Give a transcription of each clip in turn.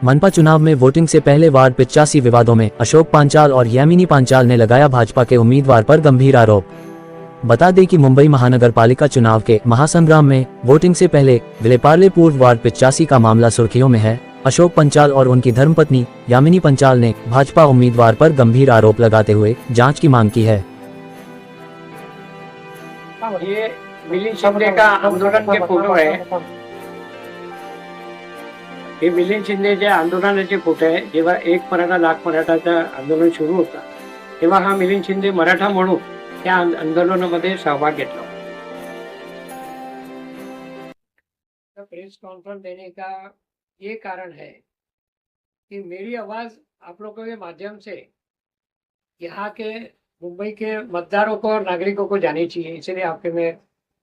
मनपा चुनाव में वोटिंग से पहले वार्ड 85 विवादों में अशोक पांचाल और यामिनी पांचाल ने लगाया भाजपा के उम्मीदवार पर गंभीर आरोप। बता दें कि मुंबई महानगर पालिका चुनाव के महासंग्राम में वोटिंग से पहले विलेपार्ले पूर्व वार्ड 85 का मामला सुर्खियों में है। अशोक पंचाल और उनकी धर्मपत्नी यामिनी पंचाल ने भाजपा उम्मीदवार पर गंभीर आरोप लगाते हुए जांच की मांग की है। ये मिलिंद शिंदे का आंदोलन के फोटो है। हे मिलिंद शिंदेचे आंदोलनाचे फोटो आहे। जेव्हा एक मराठा लाख मराठाचं आंदोलन सुरू होता तेव्हा हा मिलिंद शिंदे मराठा म्हणून त्या आंदोलनामध्ये सहभाग घेतला। प्रेस कॉन्फ्रेंस देने का ये कारण है कि मेरी आवाज आप लोगों के माध्यम से यहाँ के मुंबई के मतदारों को और नागरिकों को जानी चाहिए, इसलिए आपके मैं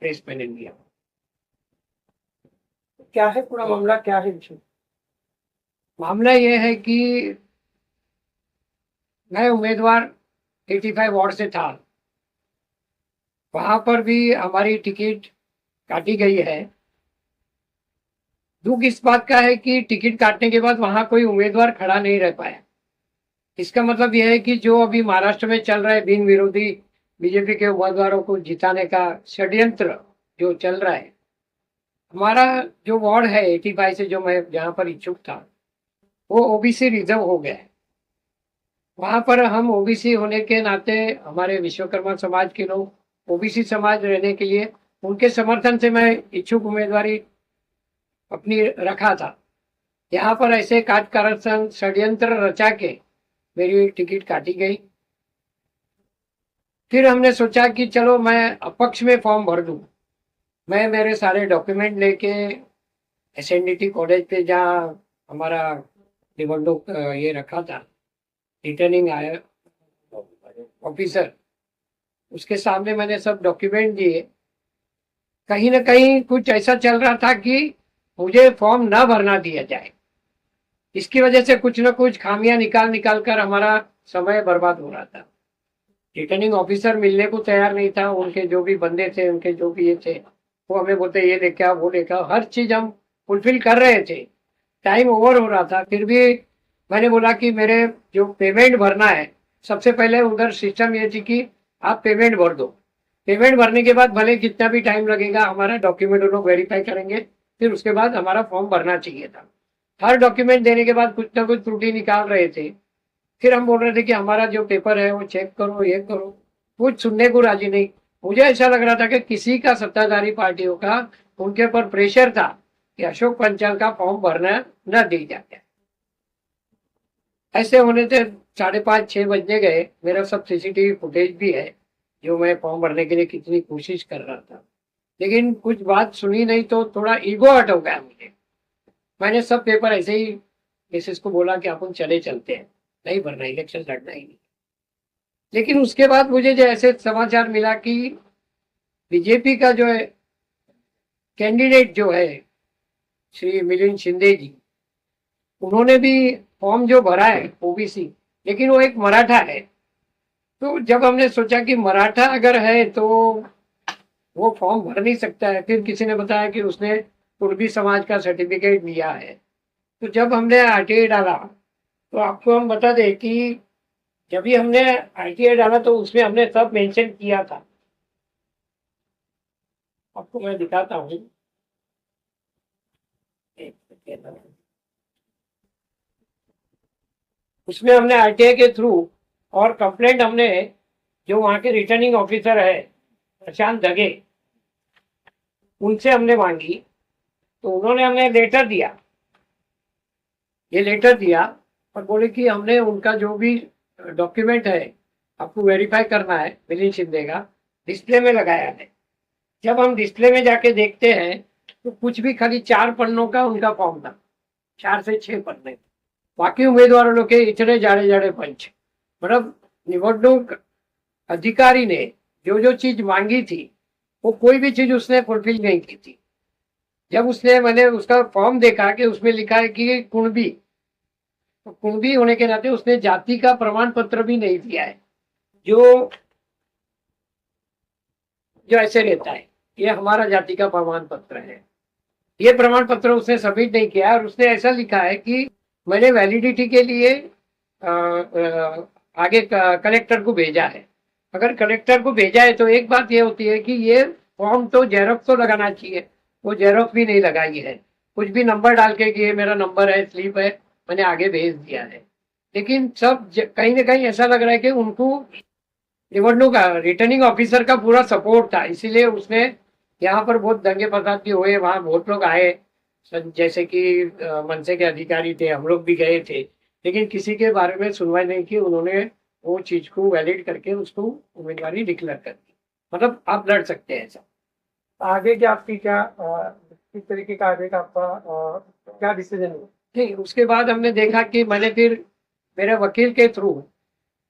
प्रेस में ले लिया। क्या है पूरा मामला, क्या है विषय? मामला ये है कि मैं उम्मीदवार 85 वार्ड से था, वहां पर भी हमारी टिकट काटी गई है। दुख इस बात का है कि टिकट काटने के बाद वहां कोई उम्मीदवार खड़ा नहीं रह पाया। इसका मतलब यह है कि जो अभी महाराष्ट्र में चल रहा है बिन विरोधी बीजेपी के उम्मीदवारों को जिताने का षड्यंत्र जो चल रहा है, हमारा जो वार्ड है 85 से जो मैं जहां पर इच्छुक था वो ओबीसी रिजर्व हो गया है। वहां पर हम ओबीसी होने के नाते हमारे विश्वकर्मा समाज के लोग ओबीसी समाज रहने के लिए उनके समर्थन से मैं इच्छुक उम्मीदवारी अपनी रखा था। यहाँ पर ऐसे काटकारस्थान षड्यंत्र रचा के मेरी टिकट काटी गई। फिर हमने सोचा कि चलो मैं अपक्ष में फॉर्म भर दूं। मैं मेरे सारे डॉक्यूमेंट लेके एसएनडीटी कॉलेज पे जहाँ हमारा निबंधक ये रखा था रिटर्निंग ऑफिसर, उसके सामने मैंने सब डॉक्यूमेंट दिए। कहीं ना कहीं कुछ ऐसा चल रहा था कि मुझे फॉर्म ना भरना दिया जाए। इसकी वजह से कुछ ना कुछ खामियां निकाल कर हमारा समय बर्बाद हो रहा था। रिटर्निंग ऑफिसर मिलने को तैयार नहीं था। उनके जो भी बंदे थे, उनके जो भी ये थे, वो हमें बोलते ये लेके आओ वो लेके आओ, हर चीज हम फुलफिल कर रहे थे। टाइम ओवर हो रहा था, फिर भी मैंने बोला कि मेरे जो पेमेंट भरना है, सबसे पहले उधर सिस्टम ये थी कि आप पेमेंट भर दो। पेमेंट भरने के बाद भले कितना भी टाइम लगेगा, हमारा डॉक्यूमेंट वो लोग वेरीफाई करेंगे, फिर उसके बाद हमारा फॉर्म भरना चाहिए था। हर डॉक्यूमेंट देने के बाद कुछ ना कुछ त्रुटि निकाल रहे थे। फिर हम बोल रहे थे कि हमारा जो पेपर है वो चेक करो, ये करो, कुछ सुनने को राजी नहीं। मुझे ऐसा लग रहा था कि किसी का सत्ताधारी पार्टियों का उनके ऊपर प्रेशर था कि अशोक पंचाल का फॉर्म भरना न दी जाए। ऐसे होने से 5:30-6 बजने गए। मेरा सब सीसीटीवी फुटेज भी है जो मैं फॉर्म भरने के लिए कितनी कोशिश कर रहा था, लेकिन कुछ बात सुनी नहीं तो थोड़ा ईगो हट हो गया मुझे। मैंने सब पेपर ऐसे ही मिसेस को बोला कि अपन चलते हैं, नहीं भरना, इलेक्शन लड़ना ही नहीं। लेकिन उसके बाद मुझे जो ऐसे समाचार मिला कि बीजेपी का जो है कैंडिडेट जो है श्री मिलिंद शिंदे जी, उन्होंने भी फॉर्म जो भरा है ओबीसी, लेकिन वो एक मराठा है। तो जब हमने सोचा कि मराठा अगर है तो वो फॉर्म भर नहीं सकता है। फिर किसी ने बताया कि उसने कुर्बी समाज का सर्टिफिकेट लिया है। तो जब हमने आरटीआई डाला, तो आपको हम बता दें कि जब भी हमने आरटीआई डाला तो उसमें हमने सब मेंशन किया था। आपको मैं दिखाता हूँ, उसमें हमने आरटीआई के थ्रू और कंप्लेंट हमने जो वहां के रिटर्निंग ऑफिसर है प्रशांत दगे, उनसे हमने मांगी। तो उन्होंने हमें लेटर दिया, ये लेटर दिया और बोले कि हमने उनका जो भी डॉक्यूमेंट है आपको वेरीफाई करना है मिलिंद शिंदे का, डिस्प्ले में लगाया है। जब हम डिस्प्ले में जाके देखते हैं तो कुछ भी खाली 4 पन्नों का उनका फॉर्म था, 4 से 6 पन्ने। बाकी उम्मीदवारों लोग के इतने जाड़े पंच। मतलब निवडणूक अधिकारी ने जो जो चीज मांगी थी वो कोई भी चीज उसने फुलफिल नहीं की थी। जब मैंने उसका फॉर्म देखा कि उसमें लिखा है कि कुणबी, तो कुणबी होने के नाते उसने जाति का प्रमाण पत्र भी नहीं दिया है, जो ऐसे रहता है। ये हमारा जाति का प्रमाण पत्र है, ये प्रमाण पत्र उसने सबमिट नहीं किया। और उसने ऐसा लिखा है कि मैंने वैलिडिटी के लिए आगे कलेक्टर को भेजा है। अगर कलेक्टर को भेजा है तो एक बात ये होती है कि ये फॉर्म तो जेरोक्स तो लगाना चाहिए, वो जेरोक्स भी नहीं लगाई है। कुछ भी नंबर डाल के कि ये मेरा नंबर है, स्लिप है, मैंने आगे भेज दिया है। लेकिन सब कहीं ना कहीं ऐसा लग रहा है कि उनको निवडणूक रिटर्निंग ऑफिसर का पूरा सपोर्ट था, इसीलिए उसने यहाँ पर बहुत दंगे फसाद भी हुए, वहां बहुत लोग आए, जैसे कि मनसे के अधिकारी थे, हम लोग भी गए थे, लेकिन किसी के बारे में सुनवाई नहीं की। उन्होंने वो चीज को वैलिड करके उसको उम्मीदवारी डिक्लेयर कर दी, मतलब आप लड़ सकते हैं ऐसा। आगे की आपकी क्या किस तरीके का आगे का आपका क्या डिसीजन है? नहीं, उसके बाद हमने देखा कि मैंने फिर मेरे वकील के थ्रू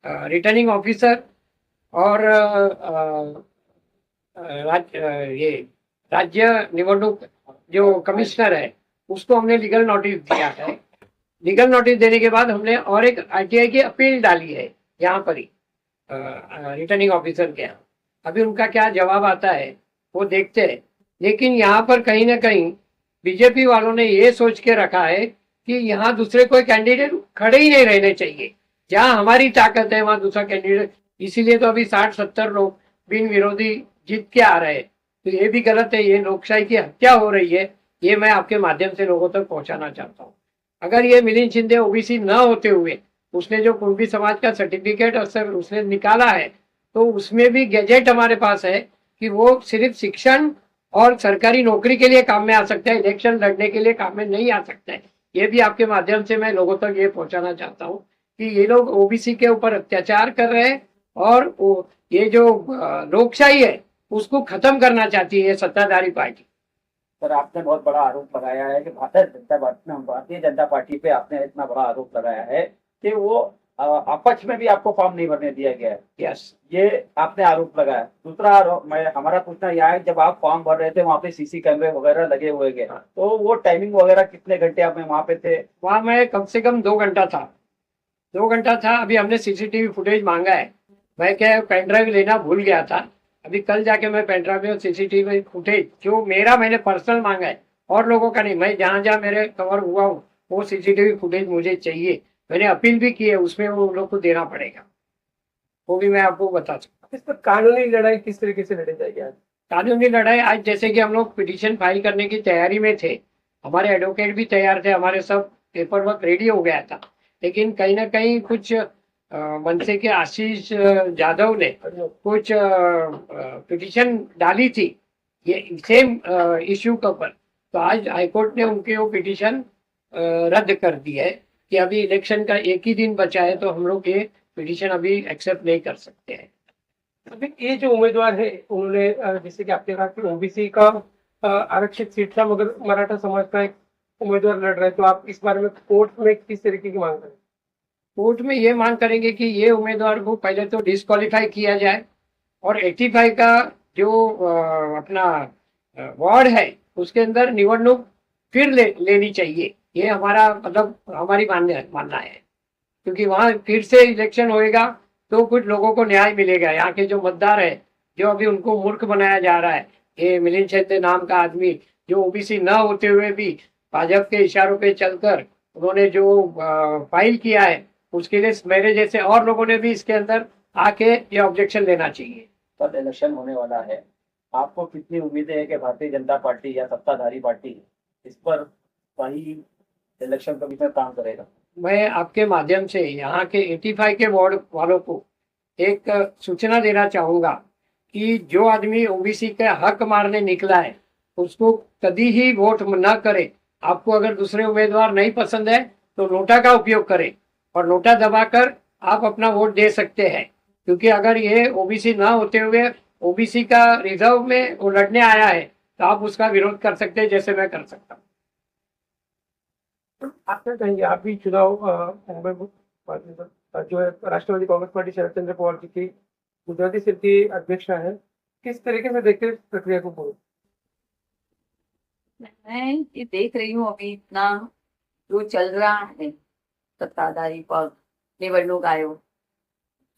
रिटर्निंग ऑफिसर और ये राज्य निवडणूक जो कमिश्नर है उसको हमने लीगल नोटिस दिया है। लीगल नोटिस देने के बाद हमने और एक आरटीआई की अपील डाली है यहाँ पर ही रिटर्निंग ऑफिसर के यहाँ। अभी उनका क्या जवाब आता है वो देखते हैं। लेकिन यहाँ पर कहीं ना कहीं बीजेपी वालों ने ये सोच के रखा है कि यहाँ दूसरे कोई कैंडिडेट खड़े ही नहीं रहने चाहिए, जहाँ हमारी ताकत है वहां दूसरा कैंडिडेट। इसीलिए तो अभी 60-70 लोग बिन विरोधी जीत के आ रहे हैं। तो ये भी गलत है, ये लोकशाही की हत्या हो रही है। ये मैं आपके माध्यम से लोगों तक पहुंचाना चाहता हूँ। अगर ये मिलिंद शिंदे ओबीसी न होते हुए उसने जो कुणबी समाज का सर्टिफिकेट उसने निकाला है, तो उसमें भी गैजेट हमारे पास है कि वो सिर्फ शिक्षण और सरकारी नौकरी के लिए काम में आ सकता है, इलेक्शन लड़ने के लिए काम में नहीं आ सकता है। ये भी आपके माध्यम से मैं लोगों तक ये पहुंचाना चाहता हूँ कि ये लोग ओबीसी के ऊपर अत्याचार कर रहे हैं और ये जो लोकशाही है उसको खत्म करना चाहती है ये सत्ताधारी पार्टी। सर, आपने बहुत बड़ा आरोप लगाया है कि भारतीय जनता पार्टी पे आपने इतना बड़ा आरोप लगाया है कि वो अपक्ष में भी आपको फॉर्म नहीं भरने दिया गया है। यस, ये आपने आरोप लगाया। दूसरा आरोप हमारा पूछना यह है, जब आप फॉर्म भर रहे थे वहाँ पे सीसी कैमरे वगैरह लगे हुए गए, तो वो टाइमिंग वगैरह कितने घंटे आप वहाँ पे थे? वहां मैं कम से कम 2 घंटा था। 2 घंटा था। अभी हमने सीसीटीवी फुटेज मांगा है। मैं क्या पेन ड्राइव लेना भूल गया था, अभी कल जाके मैं पेन ड्राइव में सीसीटीवी फुटेज जो मेरा मैंने पर्सनल मांगा है और लोगों का नहीं, मैं जहां जहां मेरे कवर हुआ हूँ वो सीसीटीवी फुटेज मुझे चाहिए। मैंने अपील भी की है, उसमें वो लोग को देना पड़ेगा, वो भी मैं आपको बता सकता हूँ। इस पर कानूनी लड़ाई किस तरीके से लड़ी जाएगी आज? कानूनी लड़ाई आज जैसे कि हम लोग पिटीशन फाइल करने की तैयारी में थे, हमारे एडवोकेट भी तैयार थे, हमारे सब पेपर वर्क रेडी हो गया था, लेकिन कहीं ना कहीं कुछ मनसे के आशीष जादव ने कुछ पिटीशन डाली थी ये सेम इश्यू के ऊपर। तो आज हाईकोर्ट ने उनकी वो पिटीशन रद्द कर दी है कि अभी इलेक्शन का एक ही दिन बचा है, तो हम लोग ये पिटीशन अभी एक्सेप्ट नहीं कर सकते हैं। अभी ये जो उम्मीदवार है उन्होंने जैसे कि आपने कहा कि ओबीसी का आरक्षित सीट था मगर मराठा समाज का एक उम्मीदवार लड़ रहा है, तो आप इस बारे में कोर्ट में किस तरीके की मांग करें? कोर्ट में ये मांग करेंगे कि ये उम्मीदवार को पहले तो डिस्क्वालीफाई किया जाए और 85 का जो अपना वार्ड है उसके अंदर निवडणूक फिर लेनी चाहिए। ये हमारा मतलब हमारी मानना है, क्योंकि वहां फिर से इलेक्शन होएगा तो कुछ लोगों को न्याय मिलेगा। यहाँ के जो मतदार है जो अभी उनको मूर्ख बनाया जा रहा है, ये मिलिंद शिंदे नाम का आदमी जो ओबीसी न होते हुए भी भाजपा के इशारों पे चलकर उन्होंने जो फाइल किया है, उसके लिए मेरे जैसे और लोगों ने भी इसके अंदर आके ये ऑब्जेक्शन लेना चाहिए। कल इलेक्शन होने वाला है, आपको कितनी उम्मीदें है कि भारतीय जनता पार्टी या सत्ताधारी पार्टी इस पर सही इलेक्शन कमीशन काम करेगा? मैं आपके माध्यम से यहाँ के 85 के वार्ड वालों को एक सूचना देना चाहूंगा कि जो आदमी ओबीसी का हक मारने निकला है उसको कभी ही वोट न करे। आपको अगर दूसरे उम्मीदवार नहीं पसंद है तो नोटा का उपयोग करें और नोटा दबाकर आप अपना वोट दे सकते हैं, क्योंकि अगर ये ओबीसी ना होते हुए ओबीसी का रिजर्व में वो लड़ने आया है तो आप उसका विरोध कर सकते हैं, जैसे मैं कर सकता हूँ। आपने कहेंगे आप भी चुनाव मुंबई जो है राष्ट्रवादी कांग्रेस पार्टी शरद चंद्र पवार जी की गुजराती सेल की अध्यक्षा है, किस तरीके से देखते हैं प्रक्रिया को पूरी? मैं ये देख रही हूँ अभी इतना जो चल रहा है सत्ताधारी पक्ष निवडणूक आयोग,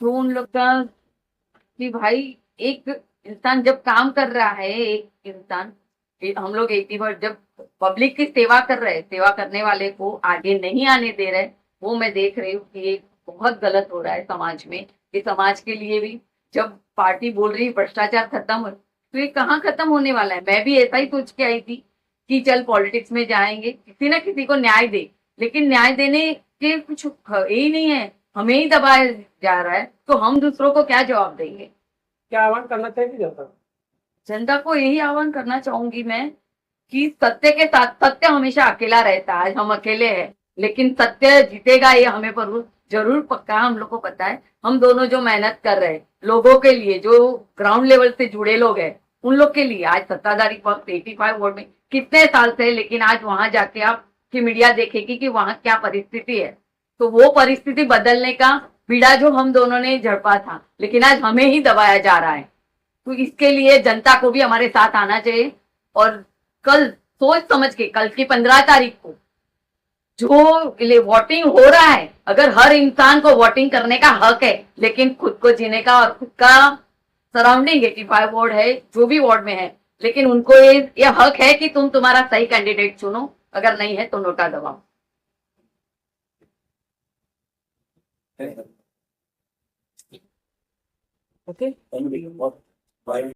तो उन लोग का कि भाई एक इंसान जब काम कर रहा है, एक इंसान हम लोग एक बार जब पब्लिक की सेवा कर रहे, सेवा करने वाले को आगे नहीं आने दे रहे, वो मैं देख रही हूँ कि ये बहुत गलत हो रहा है समाज में। कि समाज के लिए भी जब पार्टी बोल रही भ्रष्टाचार खत्म हो, तो ये कहाँ खत्म होने वाला है। मैं भी ऐसा ही सोच के आई थी कि चल पॉलिटिक्स में जाएंगे, किसी ना किसी को न्याय दे, लेकिन न्याय देने के कुछ ही नहीं है, हमें ही दबाया जा रहा है, तो हम दूसरों को क्या जवाब देंगे। क्या आह्वान करना चाहिए जनता को? जनता को यही आह्वान करना चाहूंगी मैं कि सत्य के साथ, सत्य हमेशा अकेला रहता है, आज हम अकेले हैं, लेकिन सत्य जीतेगा ये हमें पर जरूर पक्का, हम लोग को पता है। हम दोनों जो मेहनत कर रहे हैं लोगों के लिए, जो ग्राउंड लेवल से जुड़े लोग हैं, उन लोग के लिए, आज सत्ताधारी पक्ष 85 वार्ड में कितने साल से, लेकिन आज वहां जाके आप की मीडिया देखेगी कि वहां क्या परिस्थिति है। तो वो परिस्थिति बदलने का बीड़ा जो हम दोनों ने झड़पा था, लेकिन आज हमें ही दबाया जा रहा है। तो इसके लिए जनता को भी हमारे साथ आना चाहिए, और कल सोच समझ के, कल की 15 तारीख को जो वोटिंग हो रहा है, अगर हर इंसान को वोटिंग करने का हक है, लेकिन खुद को जीने का और खुद का सराउंडिंग 85 वार्ड है, जो भी वार्ड में है, लेकिन उनको ये हक है कि तुम तुम्हारा सही कैंडिडेट चुनो, अगर नहीं है तो नोटा दबाओ। Okay, thank you.